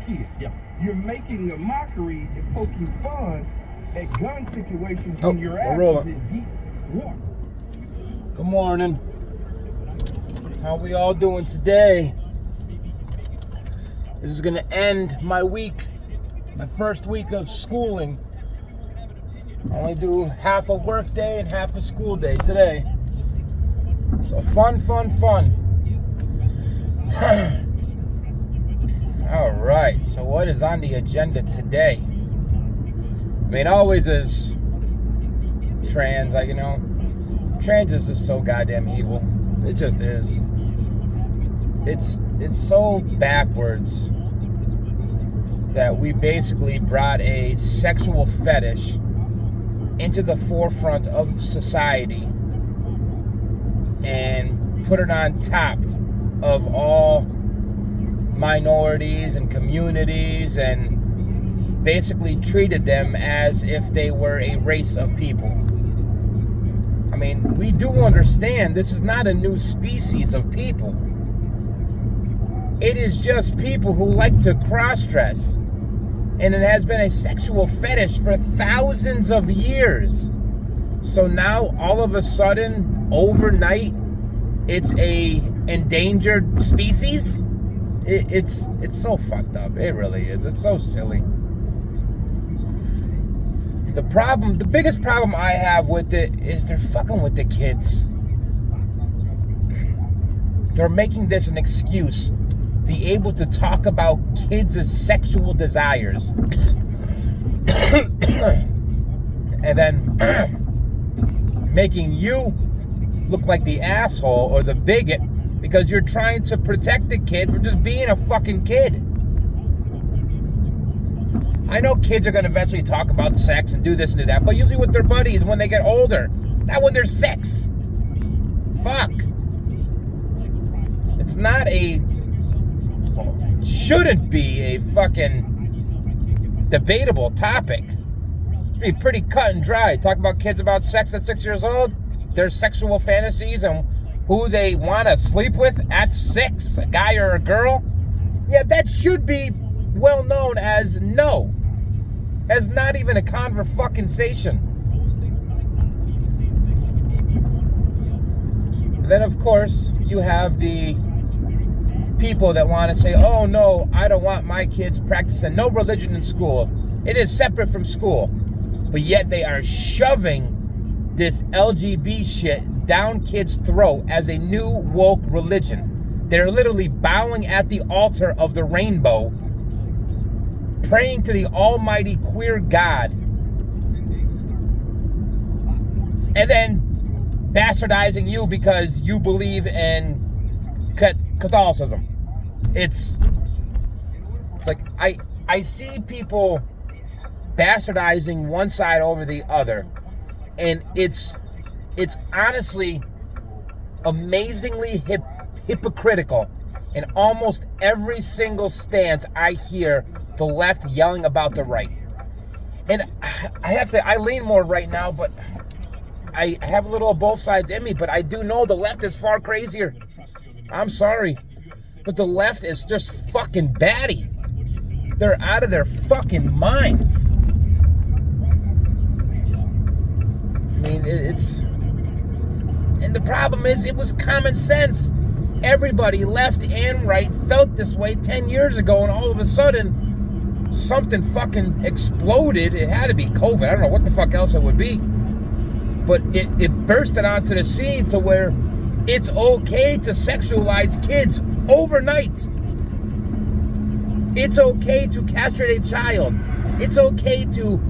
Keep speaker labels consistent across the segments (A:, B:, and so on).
A: kids. Yeah. You're making a mockery and poking fun at gun situations when you're actually deep water.
B: Good morning. How we all doing today? This is gonna end my week, my first week of schooling. I only do half a work day and half a school day today. So fun. All right, so what is on the agenda today? I mean, always is trans, trans is just so goddamn evil. It just is. It's so backwards that we basically brought a sexual fetish into the forefront of society and put it on top of all minorities and communities and basically treated them as if they were a race of people. I mean, we do understand this is not a new species of people. It is just people who like to cross-dress. And it has been a sexual fetish for thousands of years. So now, all of a sudden, overnight, it's a endangered species? It's so fucked up. It really is. It's so silly. The biggest problem I have with it is they're fucking with the kids. They're making this an excuse. Be able to talk about kids' sexual desires. And then making you look like the asshole or the bigot because you're trying to protect the kid from just being a fucking kid. I know kids are going to eventually talk about sex and do this and do that, but usually with their buddies when they get older, not when there's sex. Fuck. It's not shouldn't be a fucking debatable topic. It should be pretty cut and dry. Talk about kids about sex at 6 years old, their sexual fantasies and who they want to sleep with at 6, a guy or a girl. Yeah, that should be well known as no. As not even a conversation. Then, of course, you have the people that want to say, oh no, I don't want my kids practicing no religion in school. It is separate from school. But yet they are shoving this LGBT shit down kids' throat as a new woke religion. They're literally bowing at the altar of the rainbow, praying to the almighty queer God, and then bastardizing you because you believe in Catholicism. It's like I see people bastardizing one side over the other, and it's honestly amazingly hypocritical. In almost every single stance I hear the left yelling about the right. And I have to say, I lean more right now, but I have a little of both sides in me, but I do know the left is far crazier. I'm sorry, but the left is just fucking batty. They're out of their fucking minds. I mean, and the problem is, it was common sense. Everybody, left and right, felt this way 10 years ago, and all of a sudden, something fucking exploded. It had to be COVID. I don't know what the fuck else it would be. But it bursted onto the scene to where it's okay to sexualize kids overnight. It's okay to castrate a child. It's okay to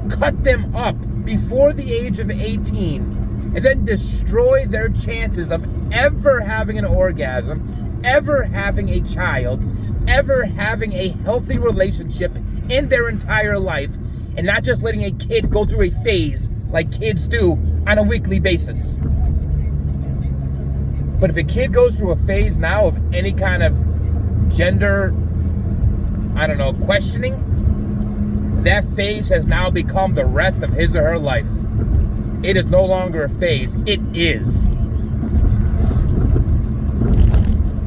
B: cut them up before the age of 18 and then destroy their chances of ever having an orgasm, ever having a child, ever having a healthy relationship in their entire life, and not just letting a kid go through a phase like kids do on a weekly basis. But if a kid goes through a phase now of any kind of gender, questioning, that phase has now become the rest of his or her life. It is no longer a phase, it is.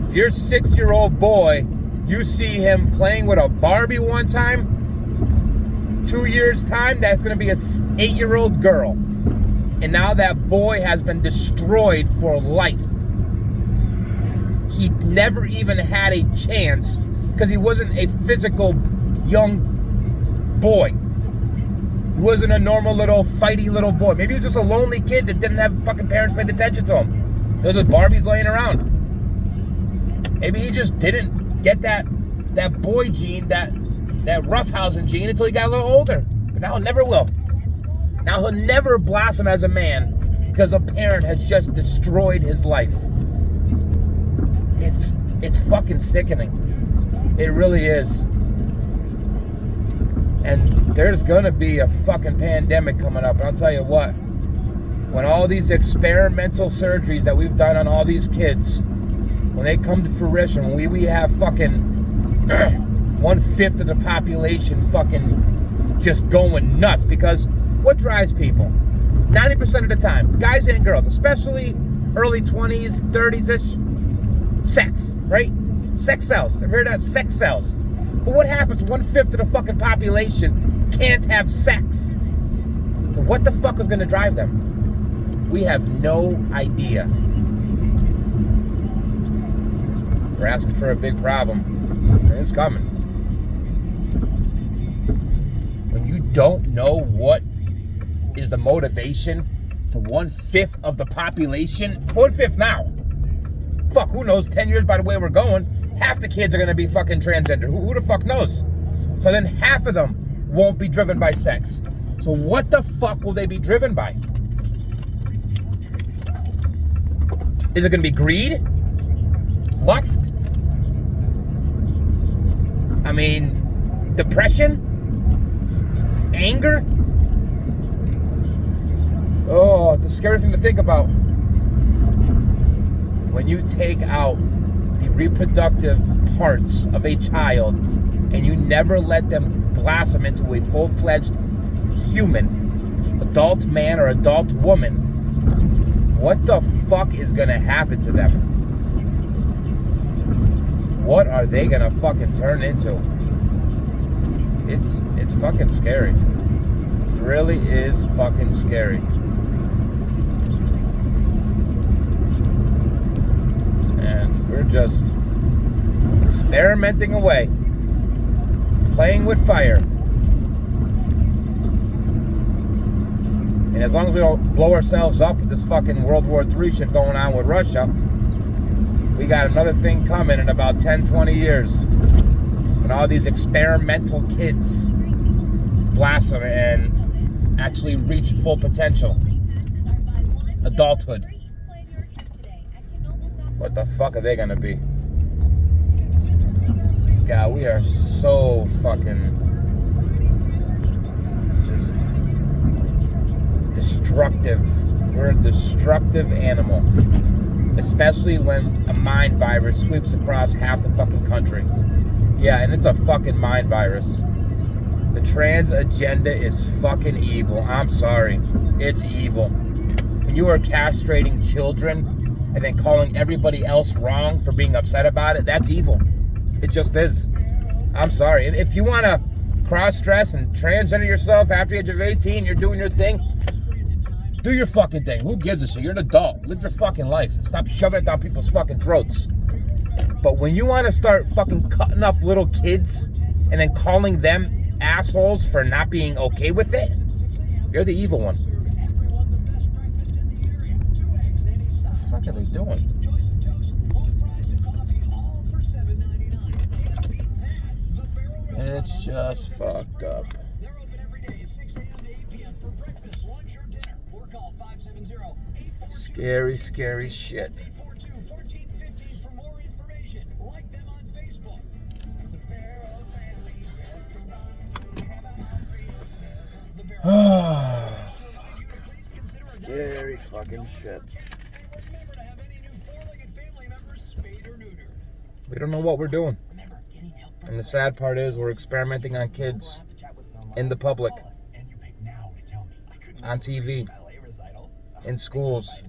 B: If your 6-year-old boy You see him playing with a Barbie one time, 2 years' time, that's going to be a 8-year-old girl. And now that boy has been destroyed for life. He never even had a chance because he wasn't a physical young boy. He wasn't a normal little fighty little boy. Maybe he was just a lonely kid that didn't have fucking parents paying attention to him. Those are Barbies laying around. Maybe he just didn't get that boy gene, that roughhousing gene until he got a little older. But now he never will. Now he'll never blossom as a man because a parent has just destroyed his life. It's fucking sickening. It really is. And there's gonna be a fucking pandemic coming up. And I'll tell you what, when all these experimental surgeries that we've done on all these kids, when they come to fruition, when we have fucking 1/5 of the population fucking just going nuts. Because what drives people? 90% of the time, guys and girls, especially early 20s, 30s-ish, sex, right? Sex sells. I've heard that? Sex sells. But what happens when 1/5 of the fucking population can't have sex? So what the fuck is going to drive them? We have no idea. We're asking for a big problem, and it's coming. When you don't know what is the motivation for 1/5 of the population, 1/5 now. Fuck, who knows? 10 years by the way we're going, half the kids are going to be fucking transgender. Who the fuck knows? So then half of them won't be driven by sex. So what the fuck will they be driven by? Is it going to be greed? Lust? I mean, depression? Anger? Oh, it's a scary thing to think about. When you take out the reproductive parts of a child and you never let them blossom into a full-fledged human, adult man or adult woman, what the fuck is gonna happen to them? What are they gonna fucking turn into? It's fucking scary. It really is fucking scary. And we're just experimenting away, playing with fire. And as long as we don't blow ourselves up with this fucking World War III shit going on with Russia, we got another thing coming in about 10, 20 years. When all these experimental kids blossom and actually reach full potential. Adulthood. What the fuck are they gonna be? God, we are so fucking just destructive. We're a destructive animal. Especially when a mind virus sweeps across half the fucking country. Yeah, and it's a fucking mind virus. The trans agenda is fucking evil. I'm sorry. It's evil. And you are castrating children and then calling everybody else wrong for being upset about it, that's evil. It just is. I'm sorry. If you want to cross-dress and transgender yourself after the age of 18, you're doing your thing, do your fucking thing. Who gives a shit? You're an adult. Live your fucking life. Stop shoving it down people's fucking throats. But when you want to start fucking cutting up little kids and then calling them assholes for not being okay with it, you're the evil one. What the fuck are they doing? It's just fucked up. Scary, scary shit. Oh, fuck. Scary fucking shit. We don't know what we're doing. And the sad part is we're experimenting on kids in the public, on TV, in schools,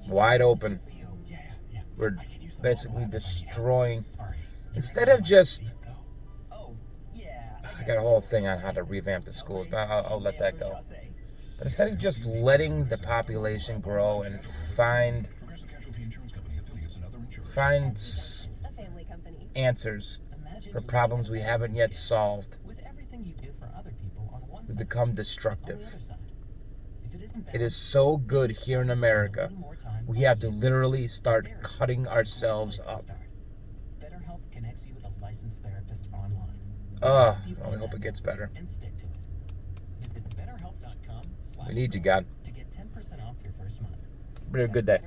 B: wide open. We're basically destroying instead of just, I got a whole thing on how to revamp the schools, but I'll let that go. But instead of just letting the population grow and find answers for problems we haven't yet solved, we become destructive. It is so good here in America. We have to literally start cutting ourselves up. I only hope it gets better. We need you, God. Have a good day.